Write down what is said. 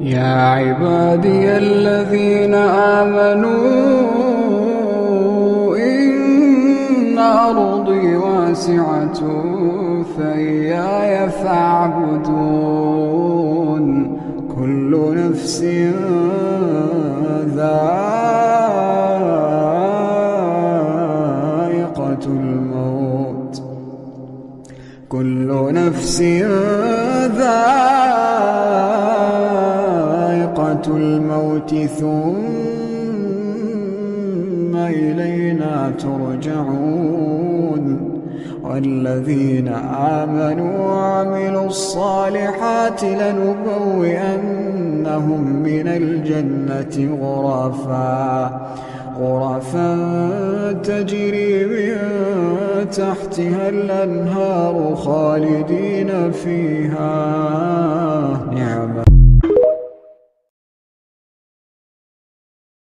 يا عبادي الذين آمنوا إن أرضي واسعة فإياي فاعبدون كل نفس ذائقة الموت كل نفس ذائقة الموت ثم إلينا ترجعون والذين آمنوا وعملوا الصالحات لنبوئنهم من الجنة غرفا تجري من تحتها الأنهار خالدين فيها نعم